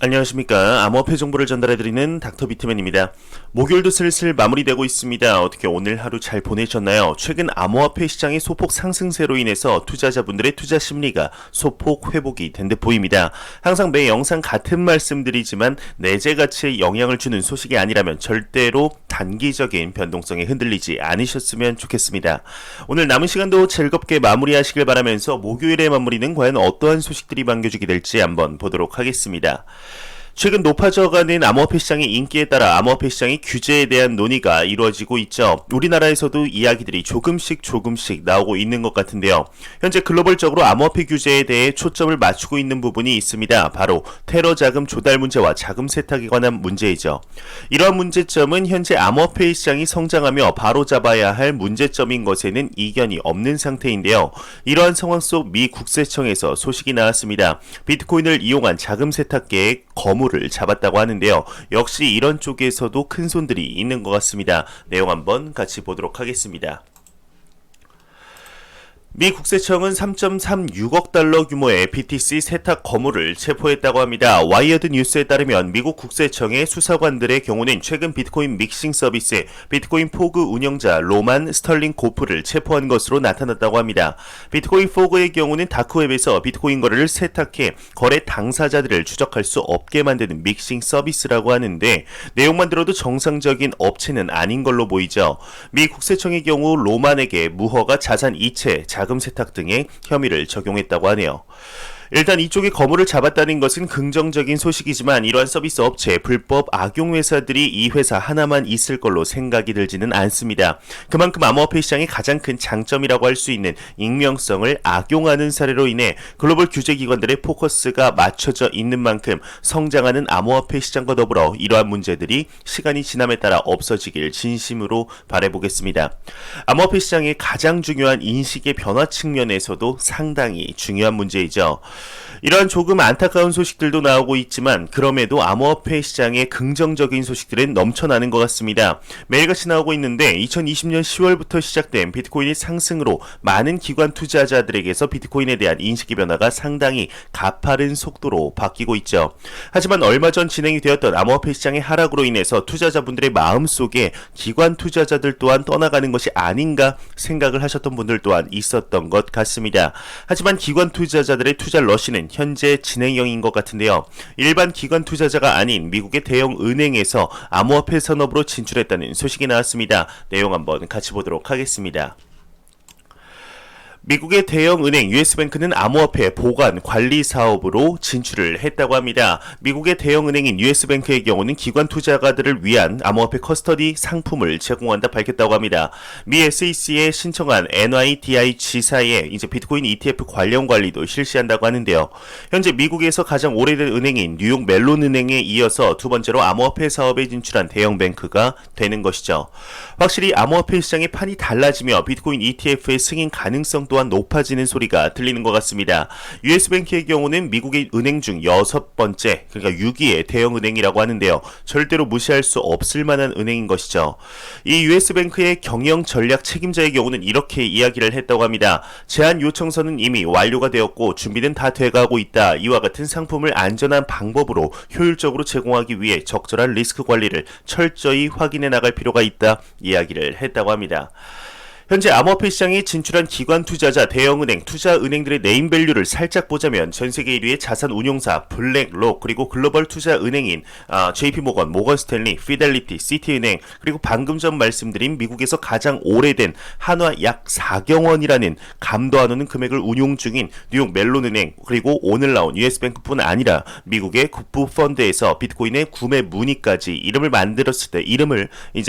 안녕하십니까. 암호화폐 정보를 전달해드리는 닥터 비트맨입니다. 목요일도 슬슬 마무리되고 있습니다. 어떻게 오늘 하루 잘 보내셨나요? 최근 암호화폐 시장의 소폭 상승세로 인해서 투자자분들의 투자 심리가 소폭 회복이 된 듯 보입니다. 항상 매 영상 같은 말씀드리지만 내재 가치에 영향을 주는 소식이 아니라면 절대로 단기적인 변동성에 흔들리지 않으셨으면 좋겠습니다. 오늘 남은 시간도 즐겁게 마무리하시길 바라면서 목요일의 마무리는 과연 어떠한 소식들이 반겨주게 될지 한번 보도록 하겠습니다. 최근 높아져가는 암호화폐 시장의 인기에 따라 암호화폐 시장의 규제에 대한 논의가 이루어지고 있죠. 우리나라에서도 이야기들이 조금씩 나오고 있는 것 같은데요. 현재 글로벌적으로 암호화폐 규제에 대해 초점을 맞추고 있는 부분이 있습니다. 바로 테러 자금 조달 문제와 자금 세탁에 관한 문제이죠. 이러한 문제점은 현재 암호화폐 시장이 성장하며 바로잡아야 할 문제점인 것에는 이견이 없는 상태인데요. 이러한 상황 속 미 국세청에서 소식이 나왔습니다. 비트코인을 이용한 자금 세탁 계획 거물을 잡았다고 하는데요. 역시 이런 쪽에서도 큰 손들이 있는 것 같습니다. 내용 한번 같이 보도록 하겠습니다. 미 국세청은 3.36억 달러 규모의 BTC 세탁 거물을 체포했다고 합니다. 와이어드 뉴스에 따르면 미국 국세청의 수사관들의 경우는 최근 비트코인 믹싱 서비스 비트코인 포그 운영자 로만 스털링 고프를 체포한 것으로 나타났다고 합니다. 비트코인 포그의 경우는 다크웹에서 비트코인 거래를 세탁해 거래 당사자들을 추적할 수 없게 만드는 믹싱 서비스라고 하는데 내용만 들어도 정상적인 업체는 아닌 걸로 보이죠. 미 국세청의 경우 로만에게 무허가 자산 이체, 자금 세탁 등의 혐의를 적용했다고 하네요. 일단 이쪽에 거물을 잡았다는 것은 긍정적인 소식이지만 이러한 서비스 업체, 불법 악용 회사들이 이 회사 하나만 있을 걸로 생각이 들지는 않습니다. 그만큼 암호화폐 시장의 가장 큰 장점이라고 할 수 있는 익명성을 악용하는 사례로 인해 글로벌 규제기관들의 포커스가 맞춰져 있는 만큼 성장하는 암호화폐 시장과 더불어 이러한 문제들이 시간이 지남에 따라 없어지길 진심으로 바라보겠습니다. 암호화폐 시장의 가장 중요한 인식의 변화 측면에서도 상당히 중요한 문제이죠. 이러한 조금 안타까운 소식들도 나오고 있지만 그럼에도 암호화폐 시장의 긍정적인 소식들은 넘쳐나는 것 같습니다. 매일같이 나오고 있는데 2020년 10월부터 시작된 비트코인의 상승으로 많은 기관 투자자들에게서 비트코인에 대한 인식의 변화가 상당히 가파른 속도로 바뀌고 있죠. 하지만 얼마 전 진행이 되었던 암호화폐 시장의 하락으로 인해서 투자자분들의 마음속에 기관 투자자들 또한 떠나가는 것이 아닌가 생각을 하셨던 분들 또한 있었던 것 같습니다. 하지만 기관 투자자들의 투자 러시는 현재 진행형인 것 같은데요. 일반 기관 투자자가 아닌 미국의 대형 은행에서 암호화폐 산업으로 진출했다는 소식이 나왔습니다. 내용 한번 같이 보도록 하겠습니다. 미국의 대형 은행 US뱅크는 암호화폐 보관 관리 사업으로 진출을 했다고 합니다. 미국의 대형 은행인 US뱅크의 경우는 기관 투자가들을 위한 암호화폐 커스터디 상품을 제공한다 밝혔다고 합니다. 미 SEC에 신청한 NYDI 지사에 이제 비트코인 ETF 관련 관리도 실시한다고 하는데요. 현재 미국에서 가장 오래된 은행인 뉴욕 멜론 은행에 이어서 두 번째로 암호화폐 사업에 진출한 대형 뱅크가 되는 것이죠. 확실히 암호화폐 시장의 판이 달라지며 비트코인 ETF의 승인 가능성 또한 높아지는 소리가 들리는 것 같습니다. US뱅크의 경우는 미국의 은행 중 6번째, 그러니까 6위의 대형 은행이라고 하는데요. 절대로 무시할 수 없을 만한 은행인 것이죠. 이 US뱅크의 경영 전략 책임자의 경우는 이렇게 이야기를 했다고 합니다. 제안 요청서는 이미 완료가 되었고 준비는 다 돼가고 있다. 이와 같은 상품을 안전한 방법으로 효율적으로 제공하기 위해 적절한 리스크 관리를 철저히 확인해 나갈 필요가 있다. 이야기를 했다고 합니다. 현재 암호화폐 시장에 진출한 기관 투자자, 대형은행, 투자은행들의 네임밸류를 살짝 보자면 전세계 1위의 자산 운용사 블랙록, 그리고 글로벌 투자은행인 JP모건, 모건스탠리, 피델리티, 시티은행, 그리고 방금 전 말씀드린 미국에서 가장 오래된 한화 약 4경원이라는 감도 안 오는 금액을 운용 중인 뉴욕 멜론은행, 그리고 오늘 나온 US뱅크뿐 아니라 미국의 국부펀드에서 비트코인의 구매 문의까지 이름을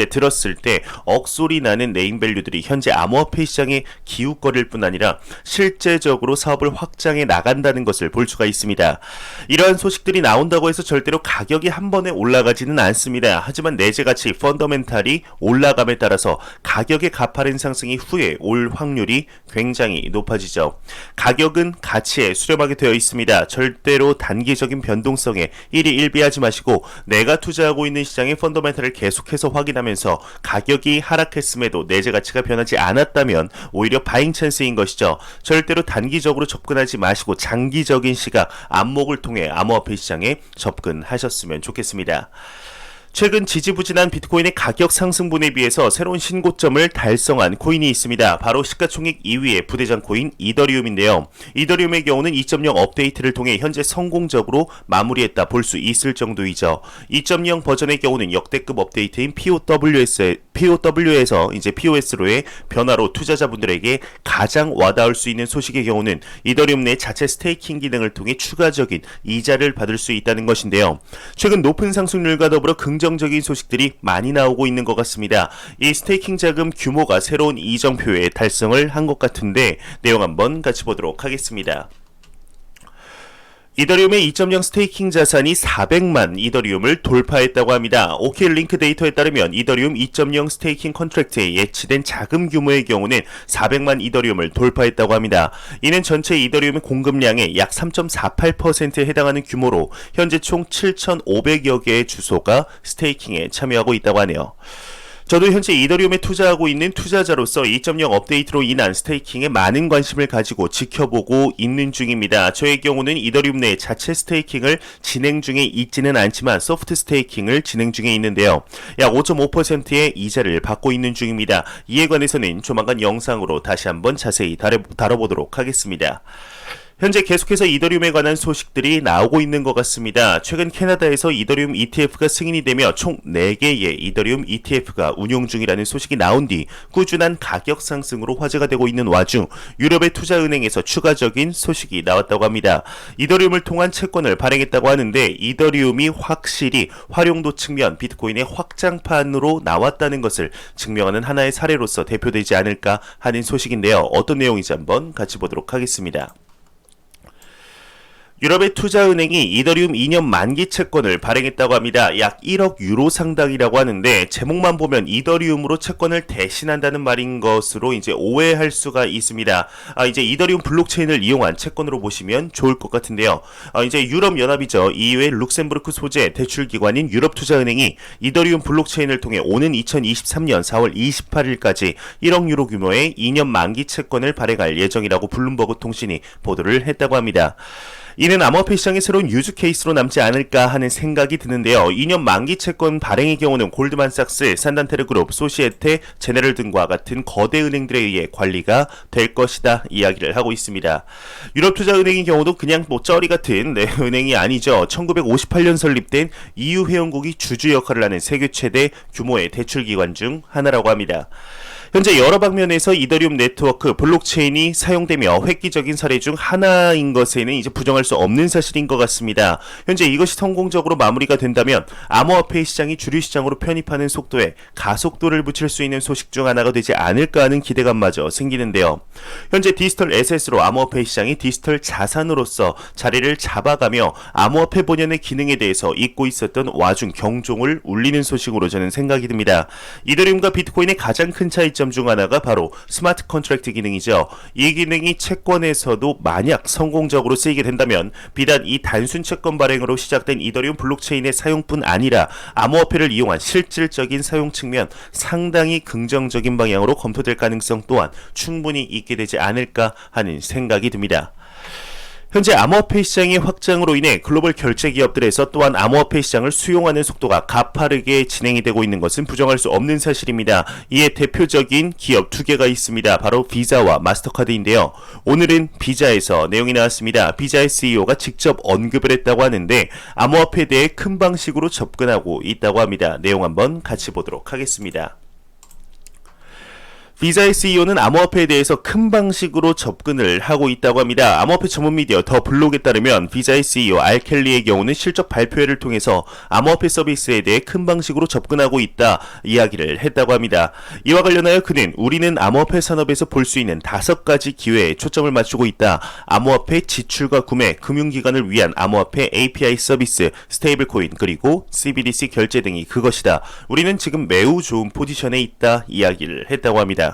들었을 때 억소리 나는 네임밸류들이 현재 암호화폐 시장의 기웃거릴 뿐 아니라 실제적으로 사업을 확장해 나간다는 것을 볼 수가 있습니다. 이러한 소식들이 나온다고 해서 절대로 가격이 한 번에 올라가지는 않습니다. 하지만 내재가치 펀더멘탈이 올라감에 따라서 가격의 가파른 상승이 후에 올 확률이 굉장히 높아지죠. 가격은 가치에 수렴하게 되어 있습니다. 절대로 단기적인 변동성에 일희일비하지 마시고 내가 투자하고 있는 시장의 펀더멘탈을 계속해서 확인하면서 가격이 하락했음에도 내재가치가 변하지 않았다면 오히려 바잉 찬스인 것이죠. 절대로 단기적으로 접근하지 마시고 장기적인 시각, 안목을 통해 암호화폐 시장에 접근하셨으면 좋겠습니다. 최근 지지부진한 비트코인의 가격 상승분에 비해서 새로운 신고점을 달성한 코인이 있습니다. 바로 시가총액 2위의 부대장 코인 이더리움인데요. 이더리움의 경우는 2.0 업데이트를 통해 현재 성공적으로 마무리했다 볼 수 있을 정도이죠. 2.0 버전의 경우는 역대급 업데이트인 POW에서 이제 POS로의 변화로 투자자분들에게 가장 와닿을 수 있는 소식의 경우는 이더리움 내 자체 스테이킹 기능을 통해 추가적인 이자를 받을 수 있다는 것인데요. 최근 높은 상승률과 더불어 긍정적인 소식들이 많이 나오고 있는 것 같습니다. 이 스테이킹 자금 규모가 새로운 이정표에 달성을 한 것 같은데 내용 한번 같이 보도록 하겠습니다. 이더리움의 2.0 스테이킹 자산이 400만 이더리움을 돌파했다고 합니다. OK 링크 데이터에 따르면 이더리움 2.0 스테이킹 컨트랙트에 예치된 자금 규모의 경우는 400만 이더리움을 돌파했다고 합니다. 이는 전체 이더리움의 공급량의 약 3.48%에 해당하는 규모로 현재 총 7,500여 개의 주소가 스테이킹에 참여하고 있다고 하네요. 저도 현재 이더리움에 투자하고 있는 투자자로서 2.0 업데이트로 인한 스테이킹에 많은 관심을 가지고 지켜보고 있는 중입니다. 저의 경우는 이더리움 내 자체 스테이킹을 진행 중에 있지는 않지만 소프트 스테이킹을 진행 중에 있는데요. 약 5.5%의 이자를 받고 있는 중입니다. 이에 관해서는 조만간 영상으로 다시 한번 자세히 다뤄보도록 하겠습니다. 현재 계속해서 이더리움에 관한 소식들이 나오고 있는 것 같습니다. 최근 캐나다에서 이더리움 ETF가 승인이 되며 총 4개의 이더리움 ETF가 운용 중이라는 소식이 나온 뒤 꾸준한 가격 상승으로 화제가 되고 있는 와중 유럽의 투자은행에서 추가적인 소식이 나왔다고 합니다. 이더리움을 통한 채권을 발행했다고 하는데 이더리움이 확실히 활용도 측면 비트코인의 확장판으로 나왔다는 것을 증명하는 하나의 사례로서 대표되지 않을까 하는 소식인데요. 어떤 내용인지 한번 같이 보도록 하겠습니다. 유럽의 투자은행이 이더리움 2년 만기 채권을 발행했다고 합니다. 약 1억 유로 상당이라고 하는데 제목만 보면 이더리움으로 채권을 대신한다는 말인 것으로 이제 오해할 수가 있습니다. 이제 이더리움 블록체인을 이용한 채권으로 보시면 좋을 것 같은데요. 이제 유럽연합이죠. EU의 룩셈부르크 소재 대출기관인 유럽투자은행이 이더리움 블록체인을 통해 오는 2023년 4월 28일까지 1억 유로 규모의 2년 만기 채권을 발행할 예정이라고 블룸버그 통신이 보도를 했다고 합니다. 이는 암호화폐 시장의 새로운 유즈 케이스로 남지 않을까 하는 생각이 드는데요. 2년 만기 채권 발행의 경우는 골드만삭스, 산단테르 그룹, 소시에테, 제네럴 등과 같은 거대 은행들에 의해 관리가 될 것이다 이야기를 하고 있습니다. 유럽투자은행의 경우도 그냥 쩌리 같은 은행이 아니죠. 1958년 설립된 EU 회원국이 주주 역할을 하는 세계 최대 규모의 대출기관 중 하나라고 합니다. 현재 여러 방면에서 이더리움 네트워크 블록체인이 사용되며 획기적인 사례 중 하나인 것에는 이제 부정할 수 없는 사실인 것 같습니다. 현재 이것이 성공적으로 마무리가 된다면 암호화폐 시장이 주류 시장으로 편입하는 속도에 가속도를 붙일 수 있는 소식 중 하나가 되지 않을까 하는 기대감마저 생기는데요. 현재 디지털 에셋으로 암호화폐 시장이 디지털 자산으로서 자리를 잡아가며 암호화폐 본연의 기능에 대해서 잊고 있었던 와중 경종을 울리는 소식으로 저는 생각이 듭니다. 이더리움과 비트코인의 가장 큰 차이점 중 하나가 바로 스마트 컨트랙트 기능이죠. 이 기능이 채권에서도 만약 성공적으로 쓰이게 된다면 비단 이 단순 채권 발행으로 시작된 이더리움 블록체인의 사용뿐 아니라 암호화폐를 이용한 실질적인 사용 측면 상당히 긍정적인 방향으로 검토될 가능성 또한 충분히 있게 되지 않을까 하는 생각이 듭니다. 현재 암호화폐 시장의 확장으로 인해 글로벌 결제 기업들에서 또한 암호화폐 시장을 수용하는 속도가 가파르게 진행이 되고 있는 것은 부정할 수 없는 사실입니다. 이에 대표적인 기업 2개가 있습니다. 바로 비자와 마스터카드인데요. 오늘은 비자에서 내용이 나왔습니다. 비자의 CEO가 직접 언급을 했다고 하는데 암호화폐에 대해 큰 방식으로 접근하고 있다고 합니다. 내용 한번 같이 보도록 하겠습니다. 비자의 CEO는 암호화폐에 대해서 큰 방식으로 접근을 하고 있다고 합니다. 암호화폐 전문 미디어 더 블록에 따르면 비자의 CEO 알켈리의 경우는 실적 발표회를 통해서 암호화폐 서비스에 대해 큰 방식으로 접근하고 있다 이야기를 했다고 합니다. 이와 관련하여 그는 우리는 암호화폐 산업에서 볼 수 있는 5가지 기회에 초점을 맞추고 있다. 암호화폐 지출과 구매, 금융기관을 위한 암호화폐 API 서비스, 스테이블 코인, 그리고 CBDC 결제 등이 그것이다. 우리는 지금 매우 좋은 포지션에 있다 이야기를 했다고 합니다.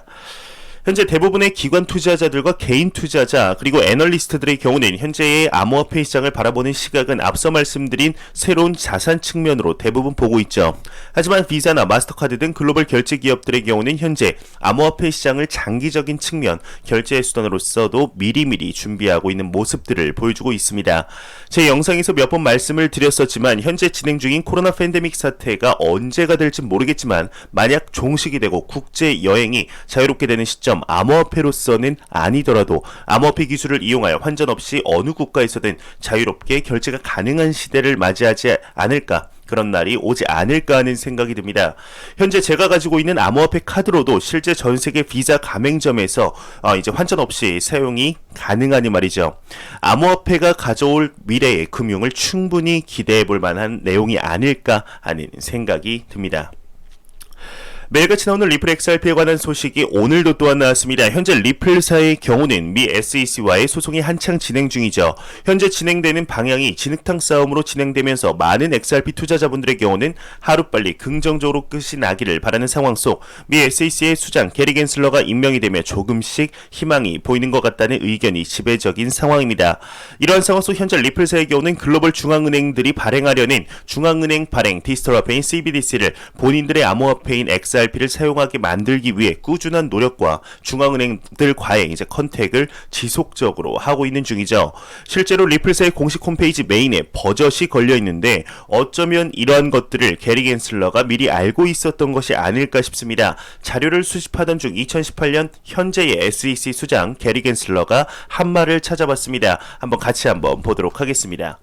현재 대부분의 기관 투자자들과 개인 투자자 그리고 애널리스트들의 경우는 현재의 암호화폐 시장을 바라보는 시각은 앞서 말씀드린 새로운 자산 측면으로 대부분 보고 있죠. 하지만 비자나 마스터카드 등 글로벌 결제 기업들의 경우는 현재 암호화폐 시장을 장기적인 측면, 결제 수단으로서도 미리미리 준비하고 있는 모습들을 보여주고 있습니다. 제 영상에서 몇 번 말씀을 드렸었지만 현재 진행 중인 코로나 팬데믹 사태가 언제가 될지 모르겠지만 만약 종식이 되고 국제 여행이 자유롭게 되는 시점, 암호화폐로서는 아니더라도 암호화폐 기술을 이용하여 환전 없이 어느 국가에서든 자유롭게 결제가 가능한 시대를 맞이하지 않을까, 그런 날이 오지 않을까 하는 생각이 듭니다. 현재 제가 가지고 있는 암호화폐 카드로도 실제 전 세계 비자 가맹점에서 이제 환전 없이 사용이 가능하니 말이죠. 암호화폐가 가져올 미래의 금융을 충분히 기대해 볼 만한 내용이 아닐까 하는 생각이 듭니다. 매일같이 나오는 리플 XRP에 관한 소식이 오늘도 또한 나왔습니다. 현재 리플사의 경우는 미 SEC와의 소송이 한창 진행 중이죠. 현재 진행되는 방향이 진흙탕 싸움으로 진행되면서 많은 XRP 투자자분들의 경우는 하루빨리 긍정적으로 끝이 나기를 바라는 상황 속 미 SEC의 수장 게리 겐슬러가 임명이 되며 조금씩 희망이 보이는 것 같다는 의견이 지배적인 상황입니다. 이러한 상황 속 현재 리플사의 경우는 글로벌 중앙은행들이 발행하려는 중앙은행 발행 디지털 화폐인 CBDC를 본인들의 암호화폐인 XRP를 사용하게 만들기 위해 꾸준한 노력과 중앙은행들과의 이제 컨택을 지속적으로 하고 있는 중이죠. 실제로 리플사의 공식 홈페이지 메인에 버젓이 걸려 있는데 어쩌면 이러한 것들을 게리 겐슬러가 미리 알고 있었던 것이 아닐까 싶습니다. 자료를 수집하던 중 2018년 현재의 SEC 수장 게리 겐슬러가 한 말을 찾아봤습니다. 같이 보도록 하겠습니다.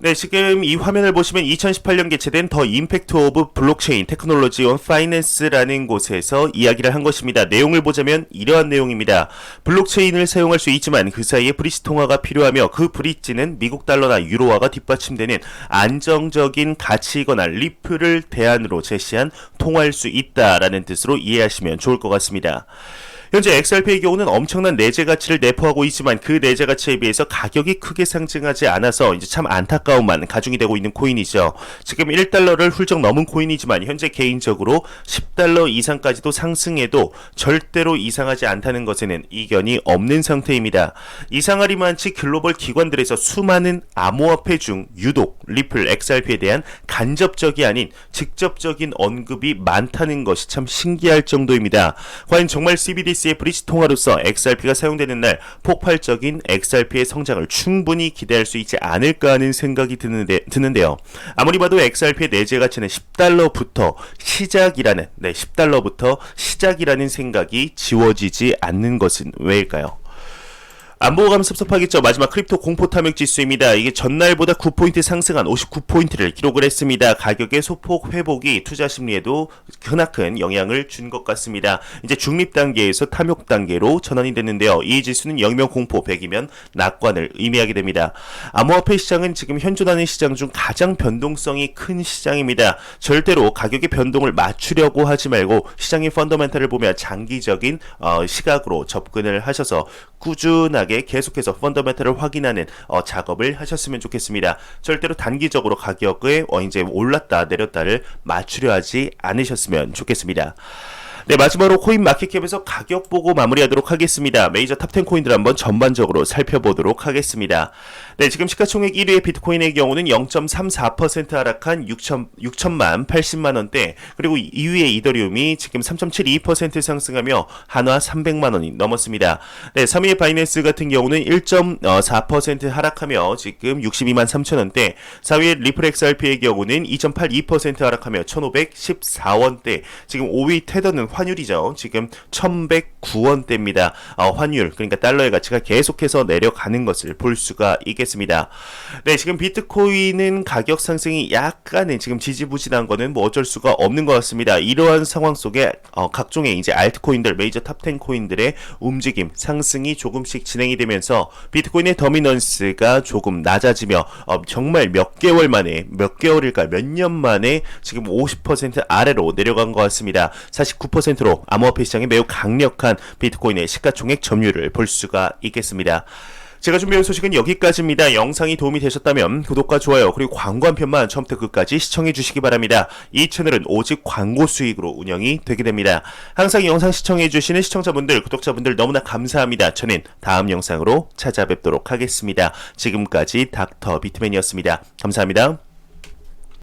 네, 지금 이 화면을 보시면 2018년 개최된 더 임팩트 오브 블록체인 테크놀로지 온 파이낸스라는 곳에서 이야기를 한 것입니다. 내용을 보자면 이러한 내용입니다. 블록체인을 사용할 수 있지만 그 사이에 브릿지 통화가 필요하며 그 브릿지는 미국 달러나 유로화가 뒷받침되는 안정적인 가치이거나 리플을 대안으로 제시한 통화일 수 있다라는 뜻으로 이해하시면 좋을 것 같습니다. 현재 XRP의 경우는 엄청난 내재 가치를 내포하고 있지만 그 내재 가치에 비해서 가격이 크게 상승하지 않아서 이제 참 안타까움만 가중이 되고 있는 코인이죠. 지금 1달러를 훌쩍 넘은 코인이지만 현재 개인적으로 10달러 이상까지도 상승해도 절대로 이상하지 않다는 것에는 이견이 없는 상태입니다. 이상하리만치 글로벌 기관들에서 수많은 암호화폐 중 유독 리플 XRP에 대한 간접적이 아닌 직접적인 언급이 많다는 것이 참 신기할 정도입니다. 과연 정말 CBDC의 브릿지 통화로서 XRP가 사용되는 날 폭발적인 XRP의 성장을 충분히 기대할 수 있지 않을까 하는 생각이 드는데요. 아무리 봐도 XRP의 내재 가치는 10달러부터 시작이라는 생각이 지워지지 않는 것은 왜일까요? 안 보고 가면 섭섭하겠죠. 마지막 크립토 공포 탐욕 지수입니다. 이게 전날보다 9포인트 상승한 59포인트를 기록을 했습니다. 가격의 소폭 회복이 투자 심리에도 크나큰 영향을 준 것 같습니다. 이제 중립 단계에서 탐욕 단계로 전환이 됐는데요. 이 지수는 0이면 공포, 100이면 낙관을 의미하게 됩니다. 암호화폐 시장은 지금 현존하는 시장 중 가장 변동성이 큰 시장입니다. 절대로 가격의 변동을 맞추려고 하지 말고 시장의 펀더멘탈을 보며 장기적인 시각으로 접근을 하셔서 꾸준하게 계속해서 펀더멘탈을 확인하는 작업을 하셨으면 좋겠습니다. 절대로 단기적으로 가격에 이제 올랐다 내렸다를 맞추려 하지 않으셨으면 좋겠습니다. 네, 마지막으로 코인 마켓캡에서 가격 보고 마무리하도록 하겠습니다. 메이저 탑10 코인들 한번 전반적으로 살펴보도록 하겠습니다. 네, 지금 시가총액 1위의 비트코인의 경우는 0.34% 하락한 6천만 80만 원대, 그리고 2위의 이더리움이 지금 3.72% 상승하며 한화 300만 원이 넘었습니다. 네, 3위의 바이낸스 같은 경우는 1.4% 하락하며 지금 62만 3천 원대, 4위의 리플 XRP의 경우는 2.82% 하락하며 1,514원대, 지금 5위 테더는 환율이죠. 지금 1,109원대입니다. 환율, 그러니까 달러의 가치가 계속해서 내려가는 것을 볼 수가 있겠습니다. 네, 지금 비트코인은 가격 상승이 약간은 지금 지지부진한 거는 뭐 어쩔 수가 없는 것 같습니다. 이러한 상황 속에 각종의 이제 알트코인들, 메이저 탑10 코인들의 움직임, 상승이 조금씩 진행이 되면서 비트코인의 더미넌스가 조금 낮아지며 정말 몇 년 만에 지금 50% 아래로 내려간 것 같습니다. 49%로 암호화폐 시장에 매우 강력한 비트코인의 시가총액 점유율을 볼 수가 있겠습니다. 제가 준비한 소식은 여기까지입니다. 영상이 도움이 되셨다면 구독과 좋아요 그리고 광고 한 편만 처음부터 끝까지 시청해 주시기 바랍니다. 이 채널은 오직 광고 수익으로 운영이 되게 됩니다. 항상 영상 시청해 주시는 시청자분들, 구독자분들 너무나 감사합니다. 저는 다음 영상으로 찾아뵙도록 하겠습니다. 지금까지 닥터 비트맨이었습니다. 감사합니다.